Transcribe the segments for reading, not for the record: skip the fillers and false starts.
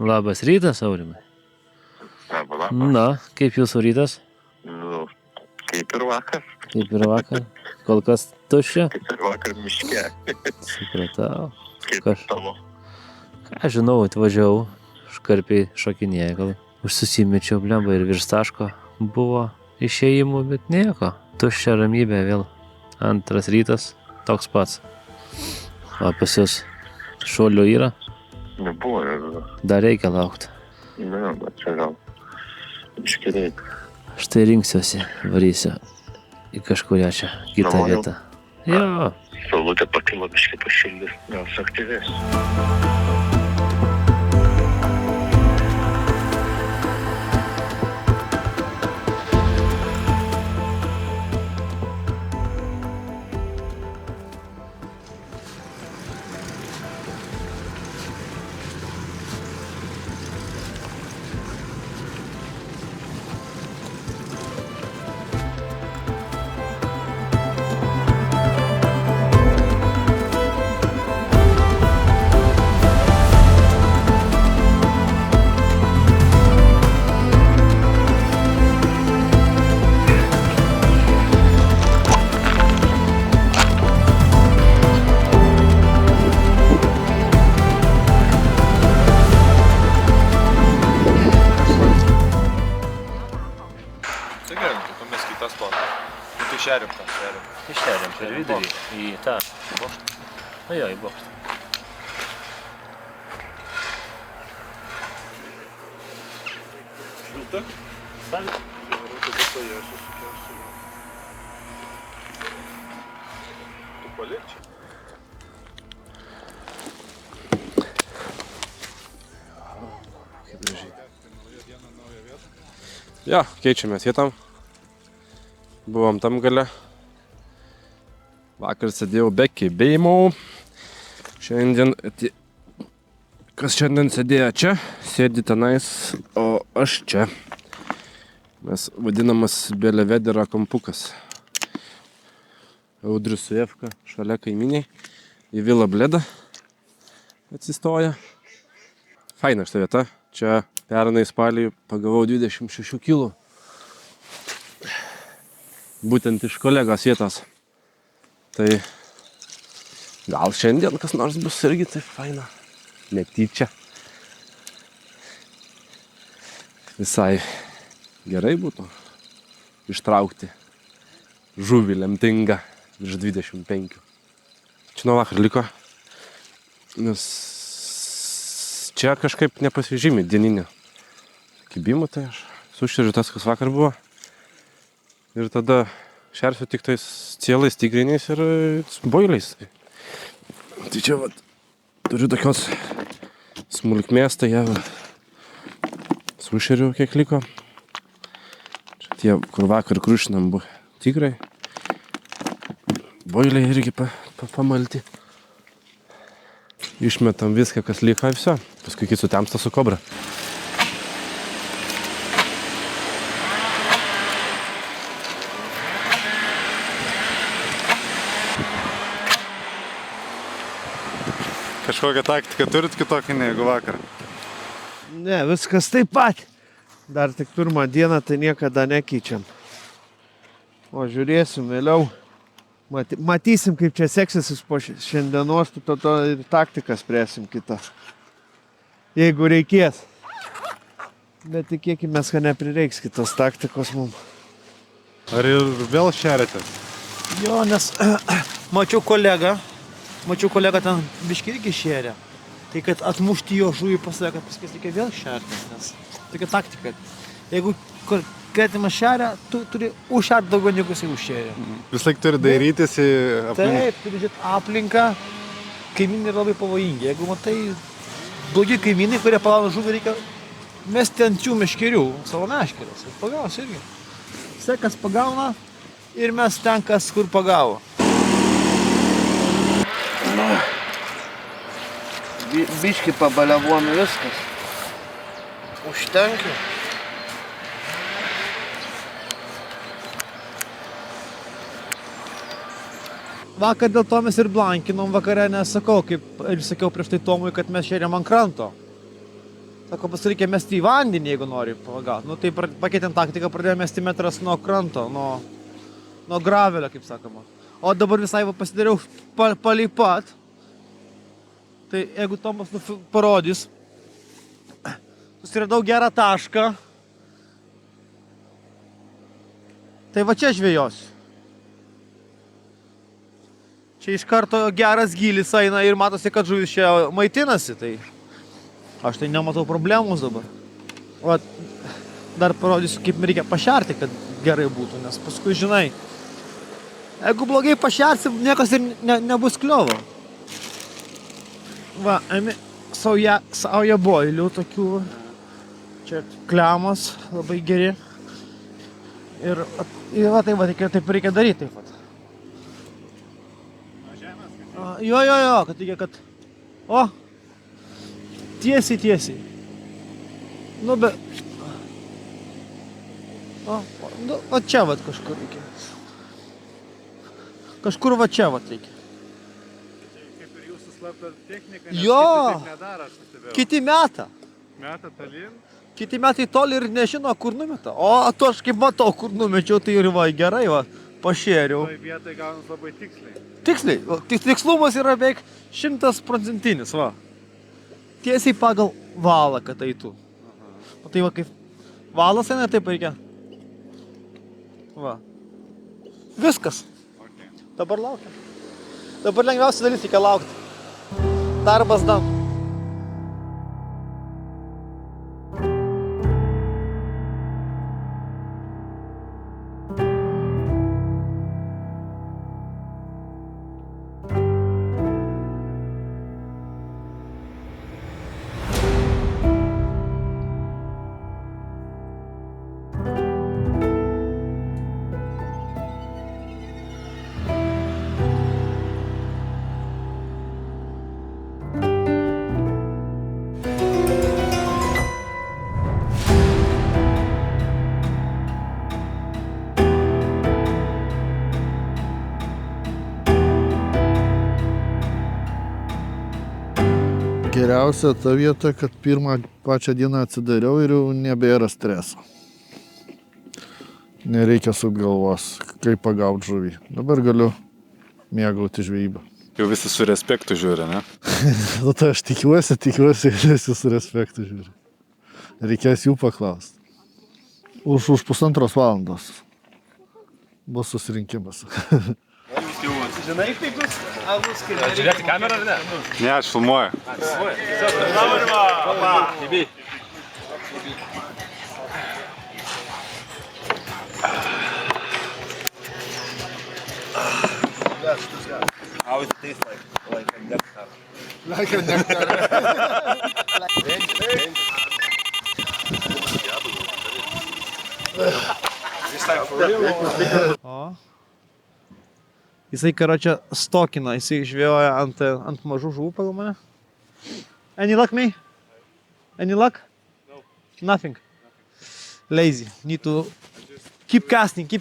Labas rytas, Aurimai. Labas. Na, kaip jūsų rytas? Nu, kaip ir vakar. Kaip ir vakar. Kol kas tuščia. Kaip ir vakar miške. Supratau. Kaip tavo. Ką žinau, atvažiavau, škarpiai šokinėja, gal užsusimečiau blemba ir virš taško buvo išėjimų, bet nieko. Tuščia ramybė vėl. Antras rytas, toks pats. O pas jūs šuolių yra? Nebuvo, nebuvo. Dar reikia laukti. Ne, bet čia gal. Iškiriai. Štai rinksiuosi, varysiu į kažkurią čia kitą Namo jau? vietą. Jo, Saulutė pakilo biškai pašildys, gal suaktyvės. Tai gerai, tai tuomet kitas planas. Nu tai šeriam tą, šeriam. iššeriam per vidurį į tą bokštą. Na jo, į bokštą. Šilta? Gal- Tai visą ją susikiausiu. Tu palik čia? Kaip gražiai. Jo, keičiamės vietom. Buvom tam gale. Vakar sėdėjau be kibėjimų. Šiandien, kas šiandien sėdėjo čia, sėdi tenais, o aš čia. Mes vadinamas Belvedero kampukas. Audrius Sujevka šalia kaiminiai. Į Vila Bledą atsistoja. Faina šita vieta. Čia pernai spalį pagavau 26 kilų. Būtent iš kolegos vietos. Tai gal šiandien kas nors bus irgi taip faina. Netyčia. Visai gerai būtų ištraukti žuvį lemtingą virš 25. Čia nuo vakar liko. Nes čia kažkaip nepasižymi dieninio kibimų, tai aš sušeriu tas, kas vakar buvo. Ir tada šersiu tik tais cielais, tigriniais ir boiliais. Tai čia vat, turiu tokios smulkmės, tai ją sušeriu kiek liko. Čia tie, kur vakar krušinam buvo tigrai. Boiliai irgi pamalti. Išmetam viską, kas liko ir viso. Paskui kai sutemsta su kobra. Kažkokią taktiką turit kitokį negu vakar? Ne, viskas taip pat. Dar tik pirmą dieną, tai niekada nekeičiam. O žiūrėsim vėliau. Matysim, kaip čia seksis po šiandienos, to ir taktiką spręsim kitą. Jeigu reikės. Bet tikėkime, kad neprireiks kitos taktikos mums. Ar ir vėl šeriatės? Jo, nes mačiau kolegą ten biškį irgi šėrė. Tai kad atmušti jo žuvį pasakė, kad paskui reikia vėl šerti, nes tokia taktika. Jeigu kretimas šeria, tu turi užšerti daugiau negu jisai užšėrė. Vis laik turi dairytis į aplinką. Taip, turi žiūrėti aplinką, kaimynai yra labai pavojingi. Jeigu matai blogi kaimynai, kurie palauna žuvį, reikia mesti ant jų meškerių, savo meškeres. Ir pagaus irgi. Visai kas pagauna ir mes ten kas kur pagavo. Biški pabaliavom viskas. Užtenka. Vakar dėl to mes ir blankinom vakare, nes sakau, kaip ir sakiau prieš tai Tomui, kad mes šėrėm ant kranto. Sako, reikia mesti į vandenį, jeigu nori pagauti. Nu, tai pakeitėm taktiką, pradėjome mesti metras nuo kranto, nuo gravelio, kaip sakoma. O dabar visai pasidariau palei pat. Tai jeigu Tomas parodys, susiradau gerą tašką. Tai va čia žvejosiu. Čia iš karto geras gylis eina ir matosi, kad žuvis čia maitinasi. Tai aš tai nematau problemos dabar. O dar parodysiu, kaip reikia pašerti, kad gerai būtų, nes paskui žinai, jeigu blogai pašersi, niekas ir nebus kliovo. Va, ėmė sauja boilių tokių, čia klemos labai geri. Ir va, taip reikia daryti taip pat. Jo, kad reikia, kad... O, tiesiai. Nu, va čia vat kažkur reikia. Kažkur va čia vat reikia. Kaip ir jūsų slapta technika, Jo. Kiti taip nedaro, aš pastebėjau. Kiti meta. Meta tolyn. Kiti metai toli ir nežino, kur numeta. O tu aš kaip matau, kur numečiau, tai ir va, gerai, va, pašėriau. Toj vietoj gaunas labai tiksliai. Tiksliai, tikslumas yra beveik 100%, va. Tiesiai pagal valą, kad eitų. O tai va, kaip valas eina, taip reikia. Va. Viskas. Okay. Dabar laukiam. Dabar lengviausia dalis reikia laukti. Darbas dam. Geriausia ta vieta, kad pirmą pačią dieną atsidariau ir jau nebėra streso. Nereikia sukt galvos, kaip pagauti žuvį. Dabar galiu mėgauti žvejybą. Jau visi su respektu žiūri, ne? Nu, tai aš tikiuosi, visi su respektu žiūri. Reikės jų paklausti. Už 1,5 valandos bus susirinkimas. Žinai, kaip bus alus, kai Žiūrėti kamerą ar ne? Ne, aš filmuoju. How it tastes like a nectar. Like a nectar. O. Jisai, karočią, stokina, jisai žvėjoja ant mažų žuvų pagal mane. Any luck, me? Any luck? No. Nothing. Lazy. Need to keep casting.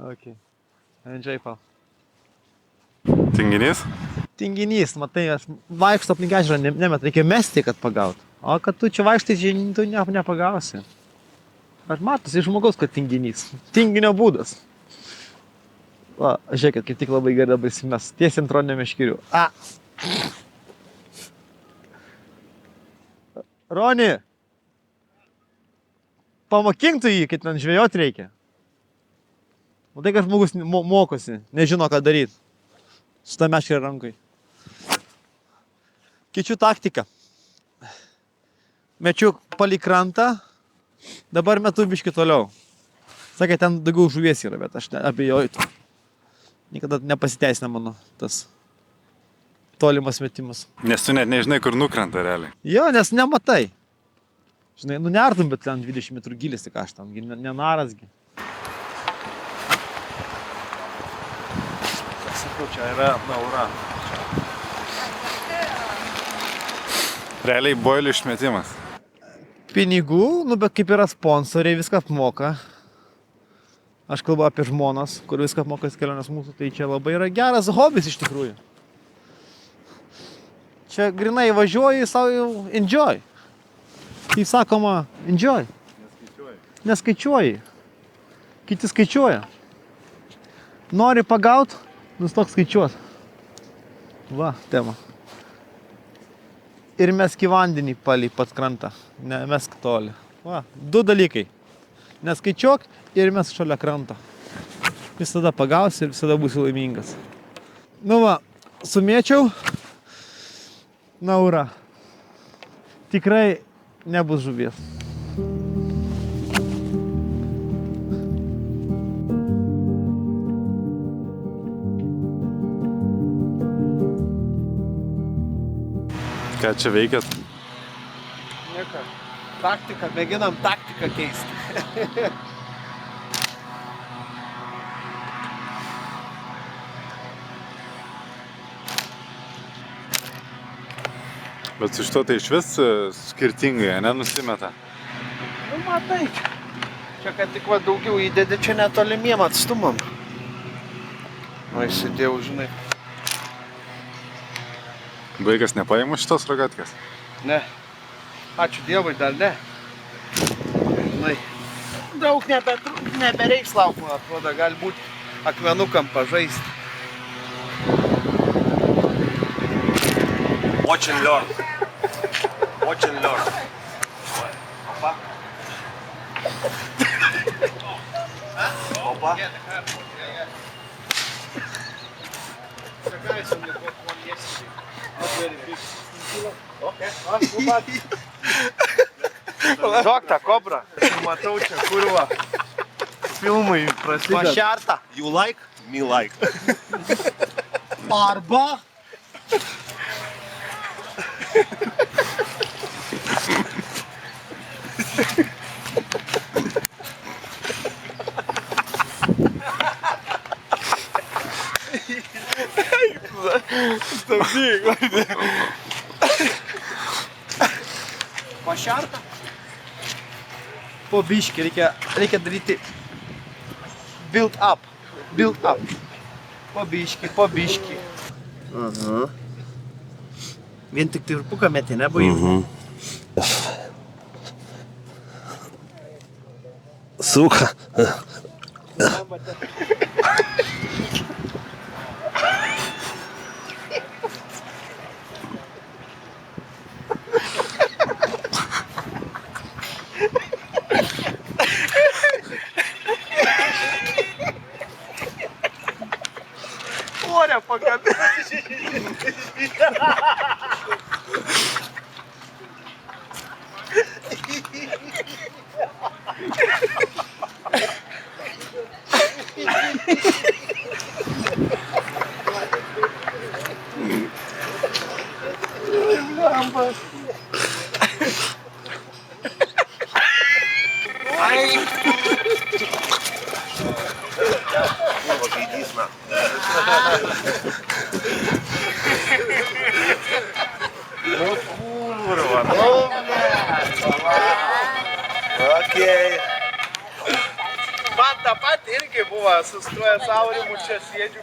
Okay. Enjoy, pal. Tinginys? Tinginys, matai, aš vaikšto aplink ežerą, nemet, reikia mesti, kad pagaut. O kad tu čia vaikštai, tu nepagausi. Aš matosi iš žmogaus, kad tinginys. Tinginio būdas. Va, žiūrėkit, kaip tik labai gerai dabar įsimes. Tiesiai ant roninio meškerių. A! Roni! Pamokink tu jį, kaip ten žvejot reikia. O tai, kad žmogus mokosi, nežino, ką daryti. Su ta meškerė rankoj. Keičiu taktiką. Mečiu palei krantą, dabar metu biškį toliau. Sakė, ten daugiau žuvies yra, bet aš abejoju. Niekada nepasiteisina mano tas tolimas metimas. Nes tu net nežinai, kur nukrenta realiai. Jo, nes nematai. Žinai, nu neartum, bet ten 20 metrų gilis, tik aš tam, nenarasgi. Sakau, čia yra naura. Realiai boilių išmetimas. Pinigų, nu bet kaip yra sponsoriai, viską apmoka. Aš kalbu apie žmonas, kur viską apmokas kelionės mūsų, tai čia labai yra geras hobis iš tikrųjų. Čia grinai važiuoji savo jau enjoy. Kaip sakoma, enjoy. Neskaičiuoji. Kiti skaičiuoja. Nori pagaut, nustok skaičiuot. Va, tema. Ir mesk į vandenį palei pat krantą. Ne, mesk toli. Va, 2 dalykai. Neskaičiuok ir mesk šalia kranto. Visada pagausi ir visada būsi laimingas. Nu va, sumėčiau. Na, ura. Tikrai nebus žuvies. Ką čia veikėt? Nieko. Taktika, mėginam taktiką keisti. Bet su šito tai iš vis skirtingai, nenusimeta. Nu, matai. Čia, kad tik va daugiau įdedi, čia netolimiem atstumam. O įsidėjau, žinai. Vaikas nepaimu šitos rogatkės? Ne. Ačiū Dievui, dar ne. Žinai. Daug nebereiks lauk, man atrodo, galbūt akmenukam pažaisti. Watch and learn. Watch and learn. Opa. Opa. Duok tą kobrą. Matau čia kurva. Filmai prasideda. Pašerta. You like? Me like. Arba. Pašerta. Po biškį reikia daryti build up. Build up. Po biškį, po biškį. Vien tik tai virpuką meti, nebuvai? Сука. Orę pakabinti. Окей. Man tą patį irgi buvo, sustojęs Aurimu čia sėdžiu,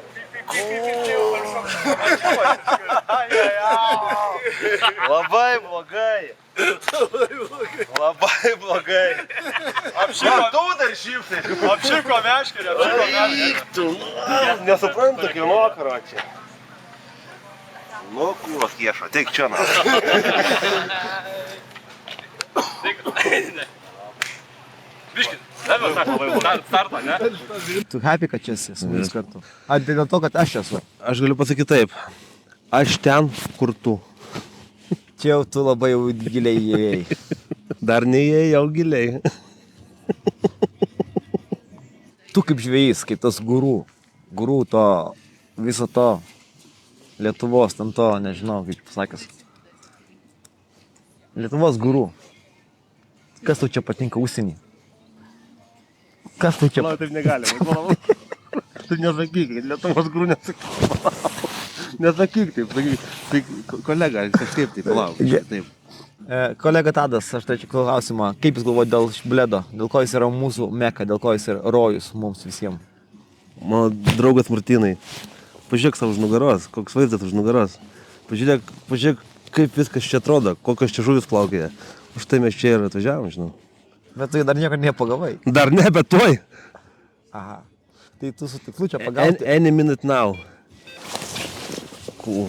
Labai blogai. Labai blogai. Apšiko dar šiftai. Apšiko meškerė, apšiko meškerė. Nesuprantu, kino karočią. Nu, kūvas kiešo, teik čia na. Biškit, startą, ne? Tu happy, kad čia esi su mumis kartu? Ar dėl to, kad aš esu? Aš galiu pasakyti taip. Aš ten, kur tu. Čia jau tu labai jau giliai įėjai. Dar neįėjau giliai. Tu kaip žvejys, kaip tas gurų to, viso to Lietuvos, ten to, nežinau, kaip pasakęs. Lietuvos gurų. Kas tau čia patinka užsienį? Kas tau čia... Manau, taip negalima. Tu nesakyk, Lietuvos gurų nesakyk. Nesakyk taip, sakyk. Tai kolega, kažkaip taip, palauk. Taip. Kolega Tadas, aš tai čia klausimą, kaip jis galvoja dėl Bledo, dėl ko jis yra mūsų meka, dėl ko jis yra rojus mums visiems? Mano draugas Martynai, pažiūrėk savo už nugaros, koks vaizdas už nugaros. Pažiūrėk, kaip viskas čia atrodo, kokios čia žuvis plaukėja. Už tai mes čia ir atvažiavom, žinau. Bet tu dar nieko nepagavai. Dar ne, bet tuoj. Aha. Tai tu su tiklu čia pagauti. Any minute now. Cool.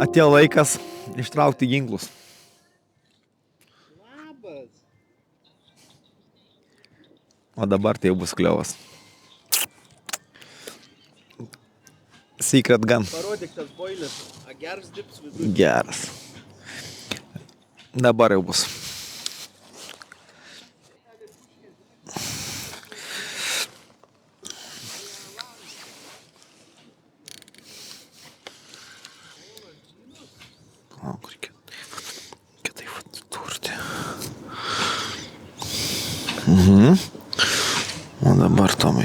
Atėjo laikas ištraukti ginklus. O dabar tai jau bus kliovas. Secret gun. Parodyk tas boilis. A geras dirbs viduje. Geras. Dabar jau bus. O dabar, Tomai.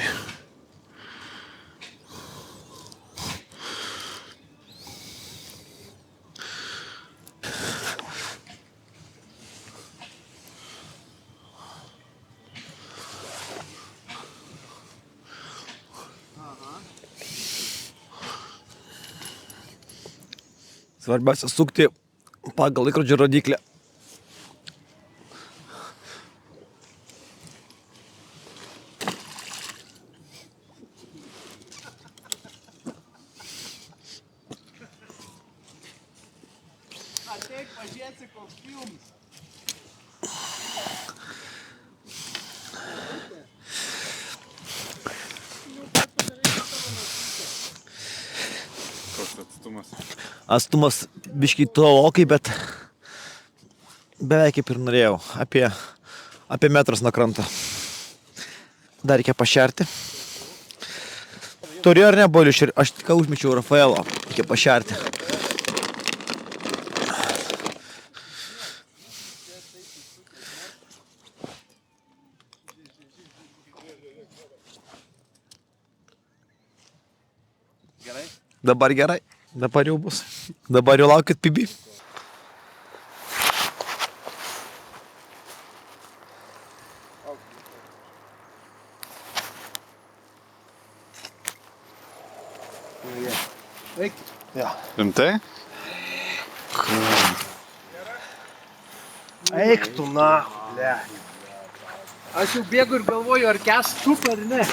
Svarbiausia sukti pagal laikrodžio rodiklę. Ateik pažiūrėsi, koks filmas. Koks atstumas? Atstumas biškai tolokai, bet beveik kaip ir norėjau. Apie metras nuo kranto. Dar reikia pašerti. Turėjo ar ne boilių? Aš tik užmečiau Rafaelo. Reikia pašerti. Dabar gerai. Dabar jau bus. Dabar jau laukit pibi. Rimtai? Eik tu nahu, ble. Aš jau bėgu ir galvoju, ar kes super ar ne.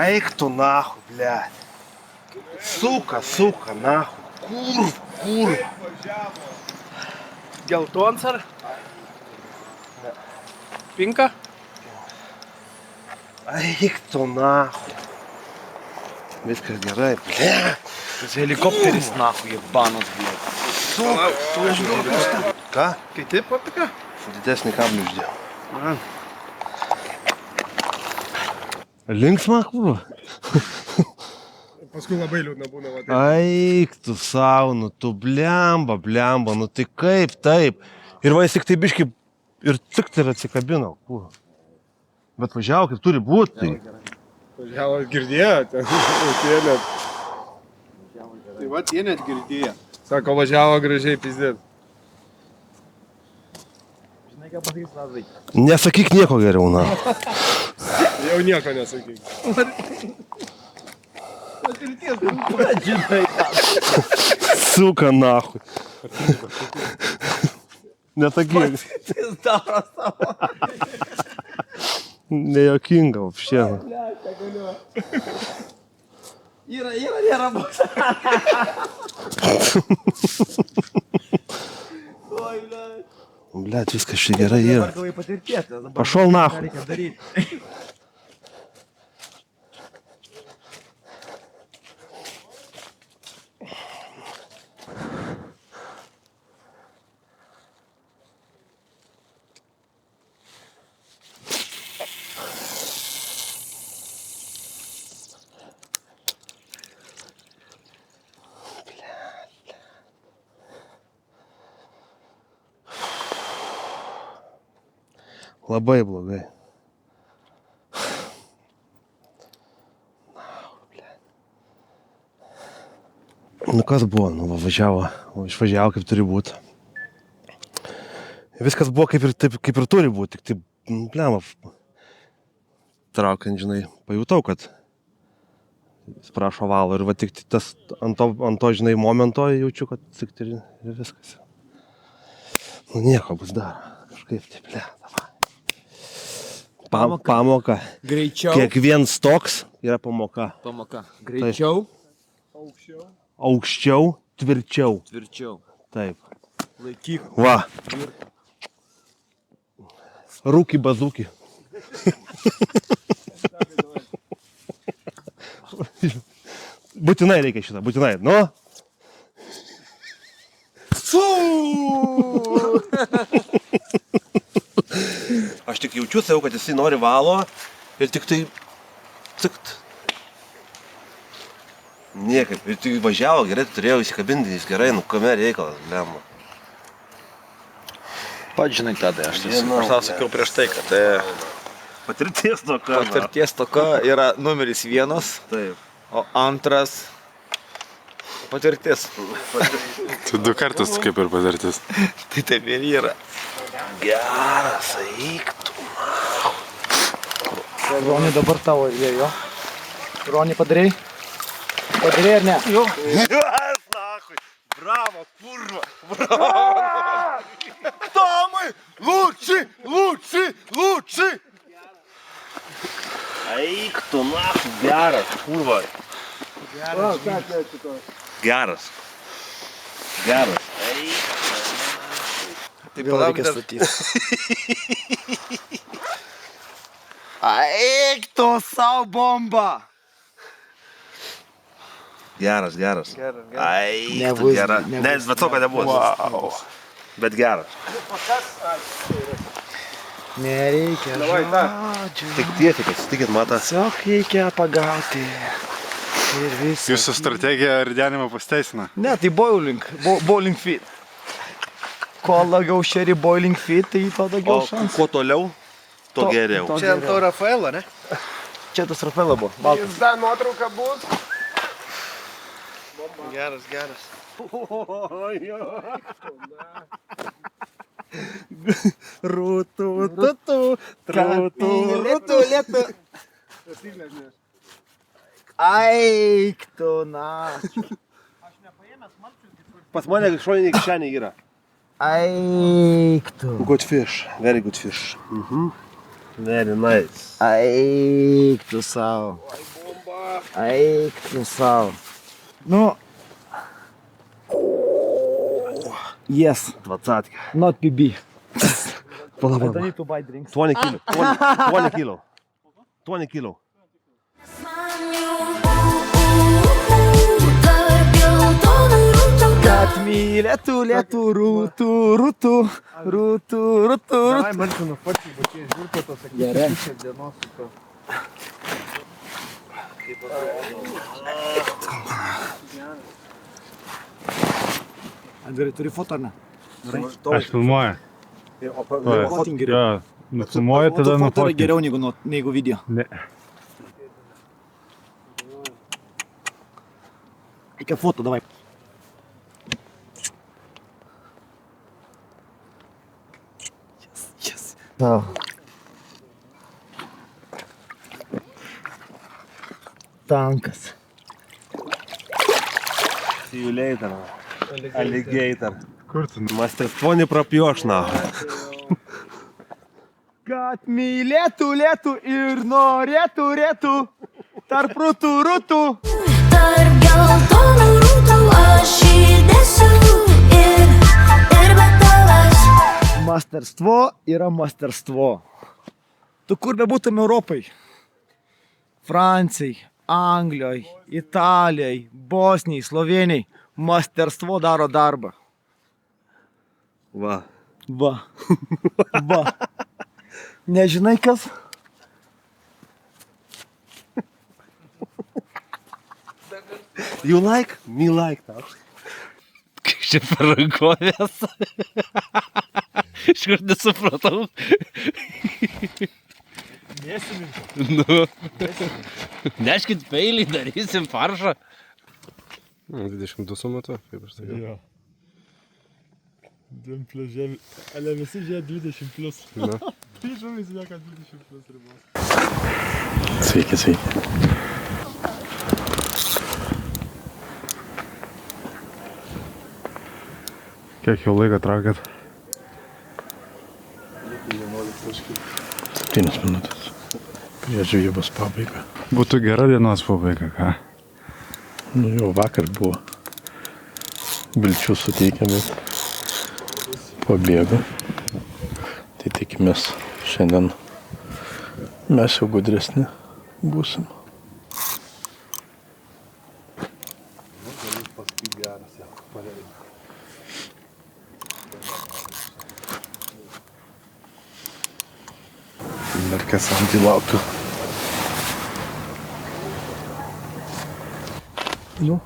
Eik tu nahu, ble. Suka, nahu. Kur. Geltons ar? Pinka? Eik tu nahu. Viskas gerai, ble. Tas helikopteris nahu, jebanos, ble. Suka. Ką? Kai taip papika? Didesnį kablį uždėjau. Linksma buvo? Paskui labai liūdna būna. Va, Eik tu savo, nu tu blemba, nu tai kaip taip. Ir va jis tik tai biškai ir tik tai atsikabino. Bet važiavo kaip turi būti. Tai. Važiavo girdėjote. Tai va, jie net girdėjo. Sako, važiavo gražiai pizdėt. Žinai, ką pasakys Lazai? Nesakyk nieko geriau, na. Jau nieko nesakyk. Suka nahui. Nesakyk. Nejokinga, вообще. Yra bus. Oi, ble. Блядь, viskas čia gerai yra. Dabar patirties. Пошел нахуй. Reikia daryti. Labai blogai. Nu kas buvo, nu išvažiavo kaip turi būti. Viskas buvo kaip ir turi būti, tik tai, blema, traukiant, žinai, pajutau, kad jis prašo valo ir va tik tas ant to, žinai, momento jaučiu, kad tik ir viskas. Nu nieko bus dar, kažkaip taip, pamoka. Greičiau. Kiekvienas toks yra pamoka. Pamoka. Greičiau. Aukščiau, tvirčiau. Tvirčiau. Taip. Laikyk. Va. Rūki bazūki. Būtinai reikia šitą, būtinai. Nu? Aš tik jaučiu savo, kad jisai nori valo ir tik tai... Cikt. Niekaip. Ir tik važiavo gerai, turėjau įsikabinti, jis gerai, nu kame reikalas, lemma. Pats žinai, Tadai, aš tau sakiau prieš tai, kad patirties toka. Patirties toka yra numeris 1, Taip. o antras patirtis. Tai 2 kartus kaip ir patirtis. Tai taip ir yra. Geras, eiktų. Roni, dabar tavo jo. Roni, padarei? Padarei ar ne? Jo. Jas, nachui. Bravo, kurva. Bravo. Tomai, lūči. Eiktų, nachui. Geras, kurva. Geras. Taip palauk reikia statyti. Eik tu savo bombą! Geras. Ai, Nebus, gera. nebus. Ne, bet to, kad nebus. Wow. Bet geras. Nereikia žodžių. Tik tiesiai, kad sutikit matą. Tiesiog reikia pagauti. Ir visą. Jūsų strategija ridenimo pasteisina. Ne, tai bowling feet. Kuo labiau šeri bowling feet, tai to daugiau šansų. Kuo toliau, to geriau. Čia ant to Rafaelo, ne? Čia tas Rafaelo buvo. Baltas. Jis dar nuotrauka bus. Geras. Rūtų. Eik tu, na. Pas mane šoninė kišenė yra. Eik tu. Good fish, very good fish. Very nice. Eik tu savo. Nu. Yes. 20. Not PB. Palauk. I need to buy drinks. 20 kilo. 20 kilo. Kad mylėtų rūtų. Davai, man čia nufotkink, bet čia žiūrėtų tos Gerai. akies dienos su to. Andriai, turi foto ar ne? Aš filmuoju. Fotink geriau. Jo, nufilmuoju, tada Foto yra nufotkinu. geriau negu video. Ne. Reikia foto, davai. Yes. Tankas. See you later. Alligator. Kur tu? Master 20 prapjoš, na. Kad mylėtų ir norėtų tarp rūtų. Tarp geltonų rūtų aš įdėsiu ir be tavęs. Masterstvo yra masterstvo. Tu kur bebūtum Europai? Francijai, Anglijai, Italijai, Bosnijai, Slovenijai. Masterstvo daro darbą. Va. Va. Nežinai kas? You like? Me like. Kaip čia per rankovės? Iš kur nesupratau. Nu. Neškit peilį, darysim faršą. 22 su metu, kaip aš sakiau. Jo. Ale visi žiūrė 20 plus. Tai žuvis lieka 20 plus ribos. Sveiki, sveiki. Kiek jau laiką traukėt? 7 minutės. Prieš žvejybos pabaigą. Būtų gera dienos pabaiga, ką? Nu jau vakar buvo vilčių suteikę, bet pabėgo. Tai tikimės šiandien mes jau gudresni būsim. Dar kas antį laukiu. Nu,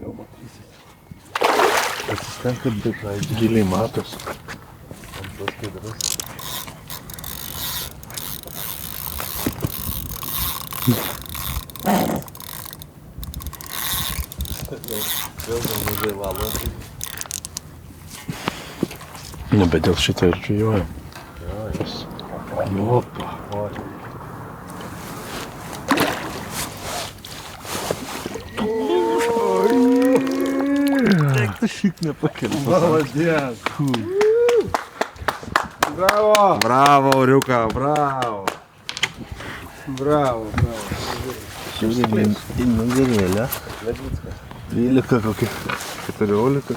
gal matysit. Pasistenkit, bet giliai matos. Ant tos skaidrus. Vėl mažai valo. Nu, bet dėl šito ir žvejojam. Opa. Tik tu šik nepakeli. Maladės. Bravo! Bravo, Auriuka, bravo! Bravo, bravo. Šiandien į nugarėlę. 12 kokia. 14.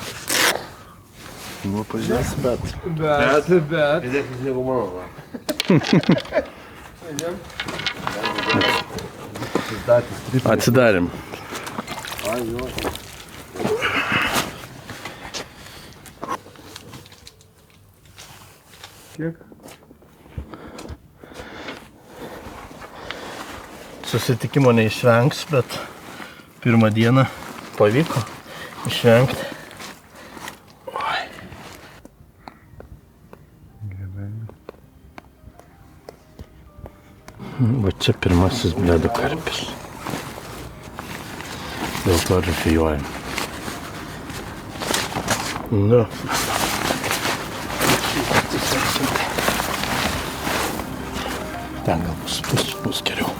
Nu, pažiūrės, bet. Didesnis negu mano. Atsidarėm. Kiek? Susitikimo neišvengs, bet pirmą dieną pavyko išvengti. Va čia pirmasis bledo karpis. Dėl to ir žvejojam. Nu. Ten gal bus geriau.